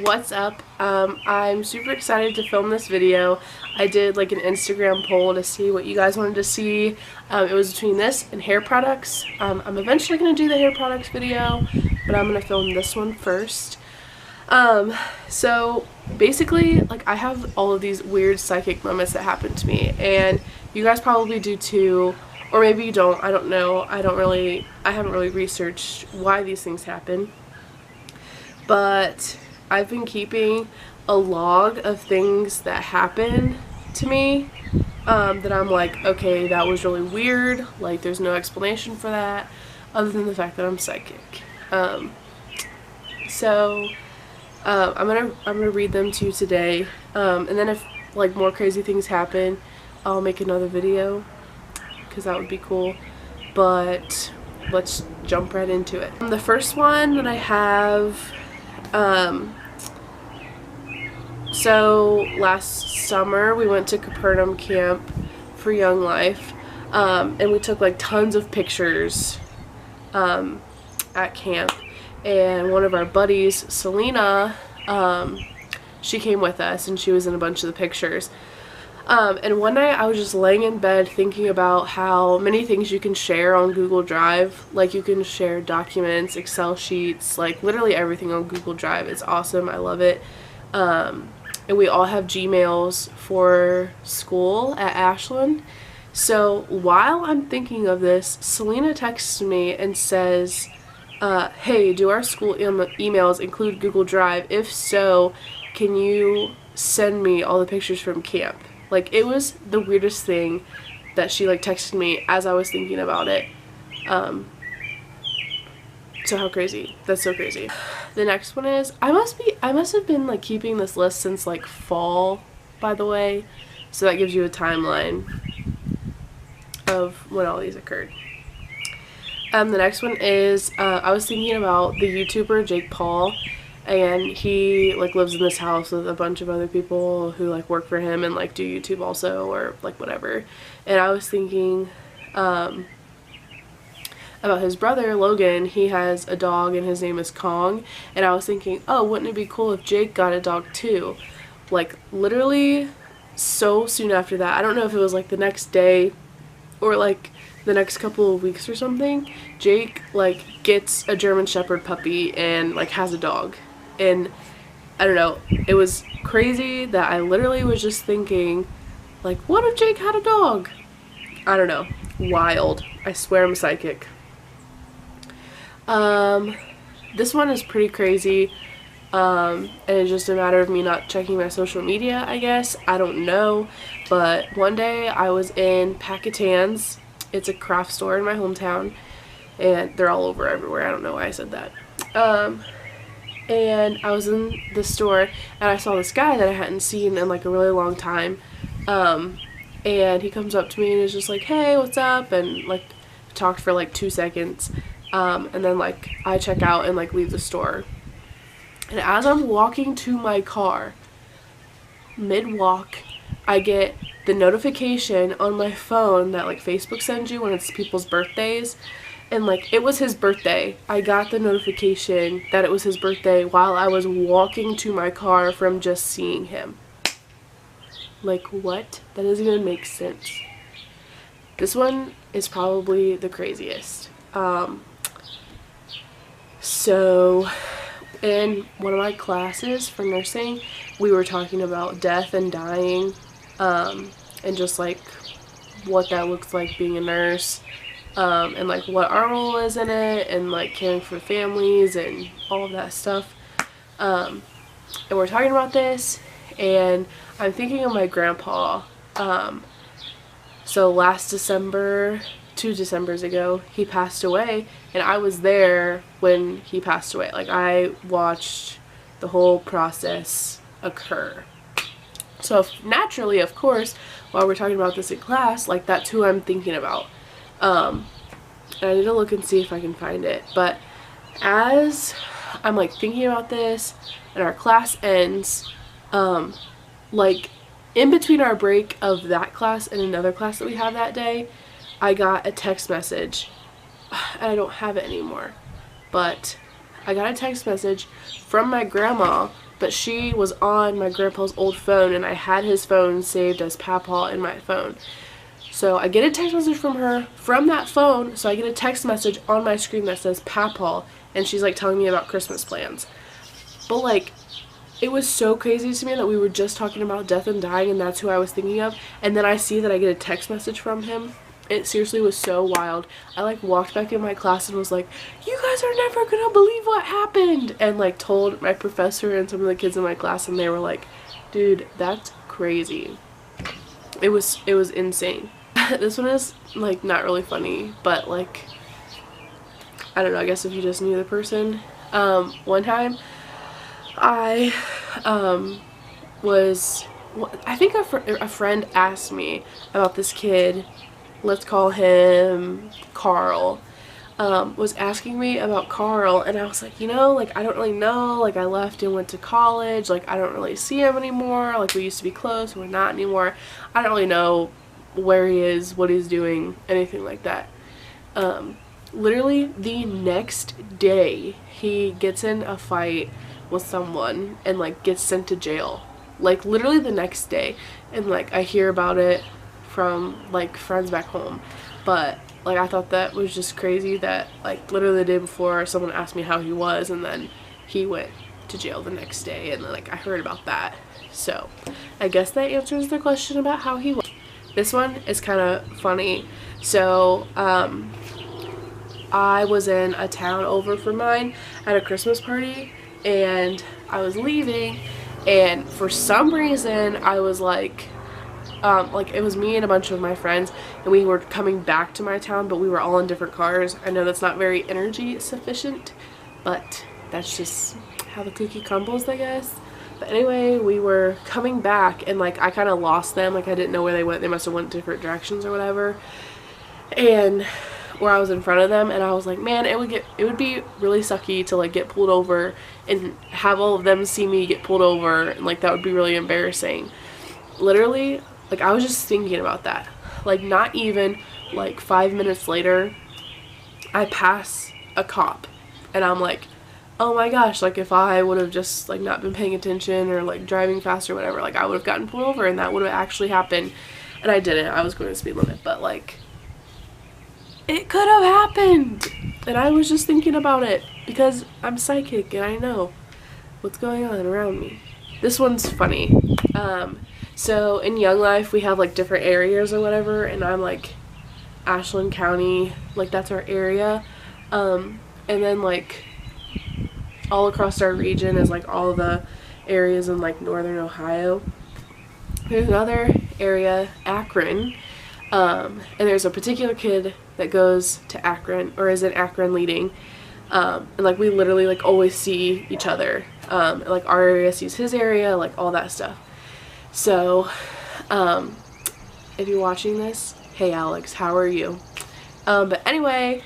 What's up? I'm super excited to film this video. I did like an Instagram poll to see what you guys wanted to see. It was between this and hair products. I'm eventually going to do the hair products video, but I'm going to film this one first. So basically, like, I have all of these weird psychic moments that happen to me, and you guys probably do too, or maybe you don't. I don't know. I haven't really researched why these things happen, but I've been keeping a log of things that happen to me that I'm like, okay, that was really weird. Like, there's no explanation for that other than the fact that I'm psychic. I'm gonna read them to you today, and then if like more crazy things happen, I'll make another video because that would be cool. But let's jump right into it. The first one that I have, so last summer we went to Capernaum camp for Young Life, and we took like tons of pictures at camp. And one of our buddies, Selena, she came with us and she was in a bunch of the pictures. And one night I was just laying in bed thinking about how many things you can share on Google Drive. Like, you can share documents, Excel sheets, like literally everything on Google Drive. It's awesome. I love it. And we all have Gmails for school at Ashland. So while I'm thinking of this, Selena texts me and says, hey, do our school emails include Google Drive? If so, can you send me all the pictures from camp? Like, it was the weirdest thing that she like texted me as I was thinking about it. So how crazy. That's so crazy. The next one is, I must have been like keeping this list since like fall, by the way. So that gives you a timeline of when all these occurred. The next one is, I was thinking about the YouTuber Jake Paul, and he like lives in this house with a bunch of other people who like work for him and like do YouTube also, or like whatever. And I was thinking about his brother Logan. He has a dog and his name is Kong, and I was thinking, oh, wouldn't it be cool if Jake got a dog too? Like, literally so soon after that, I don't know if it was like the next day or like the next couple of weeks or something, Jake like gets a German Shepherd puppy and like has a dog. And I don't know, it was crazy that I literally was just thinking, like, what if Jake had a dog? I don't know, wild. I swear I'm psychic. This one is pretty crazy, and it's just a matter of me not checking my social media, I guess. I don't know, but one day I was in Packetans. It's a craft store in my hometown, and they're all over everywhere. I don't know why I said that. And I was in the store, and I saw this guy that I hadn't seen in like a really long time, and he comes up to me and is just like, hey, what's up? And like talked for like 2 seconds, and then like I check out and like leave the store. And as I'm walking to my car, mid-walk, I get the notification on my phone that like Facebook sends you when it's people's birthdays, and like it was his birthday. I got the notification that it was his birthday while I was walking to my car from just seeing him. Like, what? That doesn't even make sense. This one is probably the craziest. So in one of my classes for nursing, we were talking about death and dying, and just like what that looks like being a nurse, and like what our role is in it, and like caring for families and all of that stuff. And we're talking about this, and I'm thinking of my grandpa. So last December, 2 Decembers ago, he passed away, and I was there when he passed away. Like, I watched the whole process occur. So naturally, of course, while we're talking about this in class, like, that's who I'm thinking about. And I need to look and see if I can find it. But as I'm like thinking about this and our class ends, like in between our break of that class and another class that we have that day, I got a text message, and I don't have it anymore, but I got a text message from my grandma but she was on my grandpa's old phone, and I had his phone saved as Papaw in my phone. So I get a text message from her from that phone. So I get a text message on my screen that says Papaw, and she's like telling me about Christmas plans. But like, it was so crazy to me that we were just talking about death and dying, and that's who I was thinking of. And then I see that I get a text message from him. It seriously was so wild. I like walked back in my class and was like, you guys are never gonna believe what happened, and like told my professor and some of the kids in my class, and they were like, dude, that's crazy. It was insane. This one is like not really funny, but like, I don't know, I guess if you just knew the person. One time I I think a friend asked me about this kid, let's call him Carl, was asking me about Carl, and I was like, you know, like, I don't really know, like, I left and went to college, like, I don't really see him anymore, like, we used to be close, we're not anymore, I don't really know where he is, what he's doing, anything like that. Literally the next day, he gets in a fight with someone and like gets sent to jail, like literally the next day, and like I hear about it from like friends back home, but like I thought that was just crazy that like literally the day before someone asked me how he was, and then he went to jail the next day, and like I heard about that. So I guess that answers the question about how he was. This one is kind of funny. So I was in a town over for mine at a Christmas party, and I was leaving, and for some reason I was like it was me and a bunch of my friends, and we were coming back to my town, but we were all in different cars. I know that's not very energy sufficient, but that's just how the cookie crumbles, I guess. But anyway, we were coming back, and like I kind of lost them, like I didn't know where they went. They must have went different directions or whatever, and where I was in front of them, and I was like, man, it would be really sucky to like get pulled over and have all of them see me get pulled over, and like that would be really embarrassing. Literally, like I was just thinking about that. Like not even like 5 minutes later, I pass a cop, and I'm like, oh my gosh, like if I would have just like not been paying attention or like driving fast or whatever, like I would have gotten pulled over, and that would have actually happened. And I didn't. I was going to speed limit, but like it could have happened, and I was just thinking about it because I'm psychic and I know what's going on around me. This one's funny. So in Young Life we have like different areas or whatever, and I'm like Ashland County, like that's our area, and then like all across our region is like all the areas in like northern Ohio. There's another area, Akron, and there's a particular kid that goes to Akron, or is in Akron leading, and like we literally like always see each other, and, like our area sees his area, like all that stuff. So if you're watching this, hey Alex, how are you? But anyway,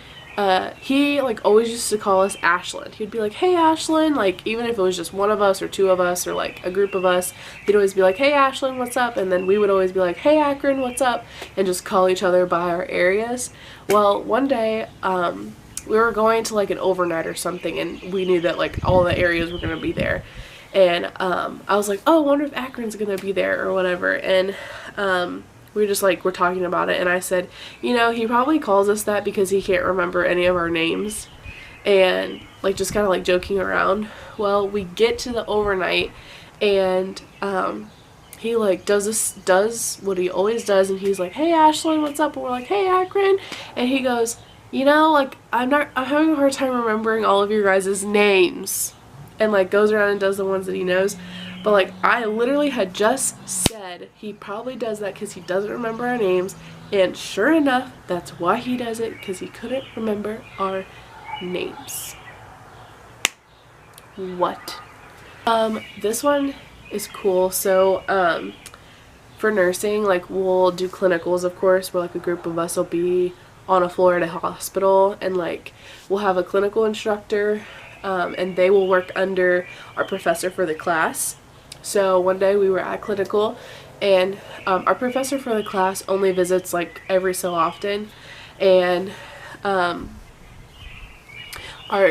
he like always used to call us Ashland. He'd be like, hey Ashland, like even if it was just one of us or two of us or like a group of us, he'd always be like, hey Ashland, what's up? And then we would always be like, hey Akron, what's up? And just call each other by our areas. Well, one day we were going to like an overnight or something, and we knew that like all the areas were going to be there, and I was like, oh, I wonder if Akron's going to be there or whatever. And we were just like, we're talking about it, and I said, you know, he probably calls us that because he can't remember any of our names, and like just kind of like joking around. Well, we get to the overnight, and he like does what he always does, and he's like, hey Ashland, what's up? And we're like, hey Akron. And he goes, you know, like I'm having a hard time remembering all of your guys' names, and like goes around and does the ones that he knows. But like I literally had just said he probably does that because he doesn't remember our names, and sure enough, that's why he does it, because he couldn't remember our names. What? This one is cool. So for nursing, like we'll do clinicals, of course, where like a group of us will be on a floor at a hospital, and like we'll have a clinical instructor, and they will work under our professor for the class. So one day we were at clinical, and our professor for the class only visits like every so often, and our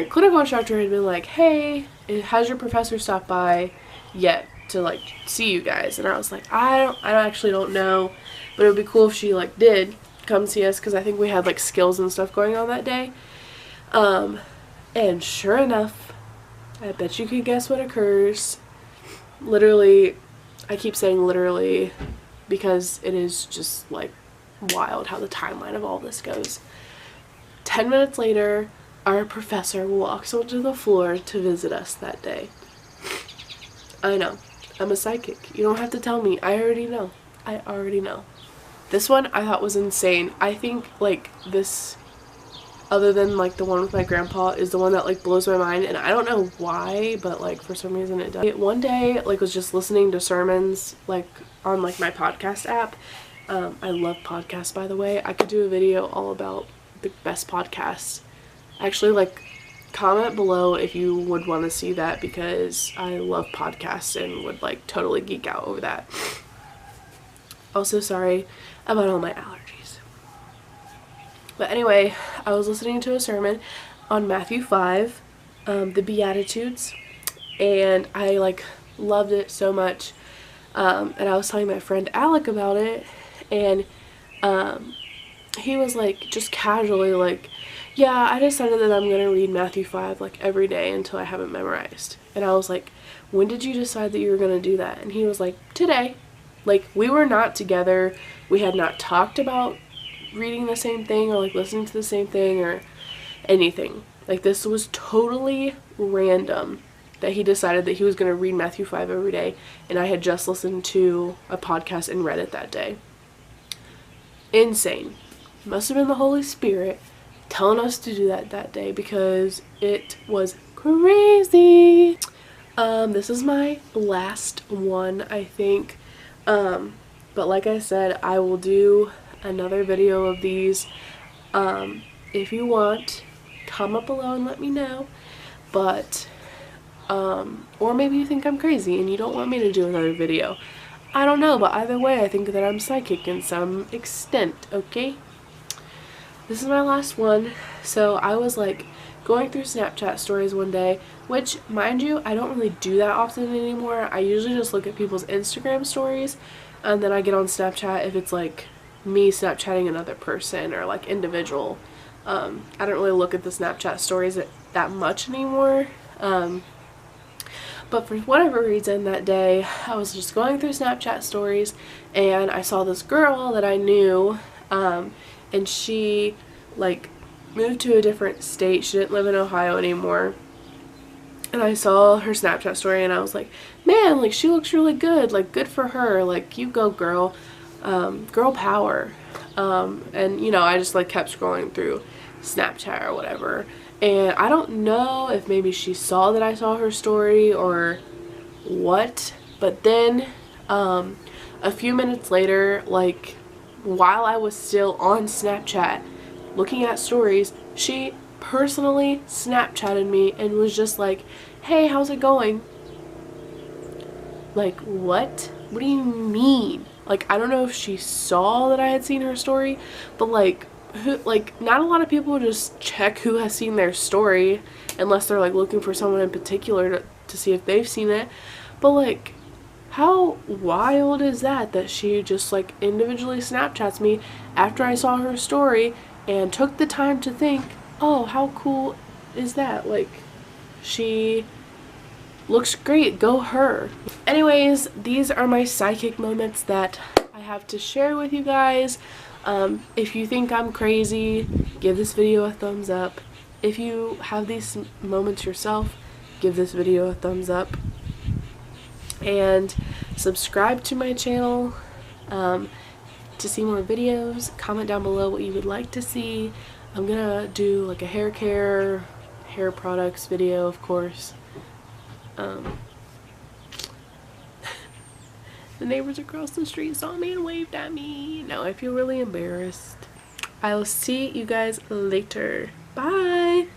clinical instructor had been like, hey, has your professor stopped by? yet to like see you guys. And I was like, I actually don't know, but it would be cool if she like did come see us, because I think we had like skills and stuff going on that day. And sure enough, I bet you could guess what occurs. Literally, I keep saying literally because it is just like wild how the timeline of all this goes. 10 minutes later, our professor walks onto the floor to visit us that day. I know, I'm a psychic. You don't have to tell me. I already know. I already know. This one I thought was insane. I think like this, other than like the one with my grandpa, is the one that like blows my mind, and I don't know why, but like for some reason it does. One day like was just listening to sermons like on like my podcast app. I love podcasts, by the way. I could do a video all about the best podcasts. Actually, like, comment below if you would want to see that, because I love podcasts and would like totally geek out over that. Also, sorry about all my allergies. But anyway, I was listening to a sermon on Matthew 5, the Beatitudes, and I like loved it so much. And I was telling my friend Alec about it, and he was like just casually like, yeah, I decided that I'm gonna read Matthew 5 like every day until I have it memorized. And I was like, when did you decide that you were gonna do that? And he was like, today. Like, we were not together. We had not talked about reading the same thing or like listening to the same thing or anything. Like, this was totally random that he decided that he was gonna read Matthew 5 every day, and I had just listened to a podcast and read it that day. Insane. Must have been the Holy Spirit telling us to do that day, because it was crazy. This is my last one, I think. But like I said, I will do another video of these. If you want, comment below and let me know. But or maybe you think I'm crazy and you don't want me to do another video. I don't know, but either way, I think that I'm psychic in some extent, okay? This is my last one. So I was like going through Snapchat stories one day, which, mind you, I don't really do that often anymore. I usually just look at people's Instagram stories, and then I get on Snapchat if it's like me Snapchatting another person or like individual. I don't really look at the Snapchat stories that much anymore. But for whatever reason that day, I was just going through Snapchat stories, and I saw this girl that I knew, and she like moved to a different state. She didn't live in Ohio anymore. And I saw her Snapchat story, and I was like, man, like, she looks really good. Like, good for her. Like, you go, girl. Girl power. And, you know, I just, like, kept scrolling through Snapchat or whatever. And I don't know if maybe she saw that I saw her story or what. But then, a few minutes later, like, while I was still on Snapchat looking at stories, she personally Snapchatted me and was just like, hey, how's it going? Like, what? What do you mean? Like, I don't know if she saw that I had seen her story, but like, not a lot of people just check who has seen their story unless they're like looking for someone in particular to see if they've seen it. But like, how wild is that she just like individually Snapchats me after I saw her story and took the time to think, oh, how cool is that? Like, she looks great. Go her. Anyways, these are my psychic moments that I have to share with you guys. If you think I'm crazy, give this video a thumbs up. If you have these moments yourself, give this video a thumbs up. And subscribe to my channel to see more videos. Comment down below what you would like to see. I'm gonna do like a hair care, hair products video, of course. The neighbors across the street saw me and waved at me. Now I feel really embarrassed. I'll see you guys later. Bye!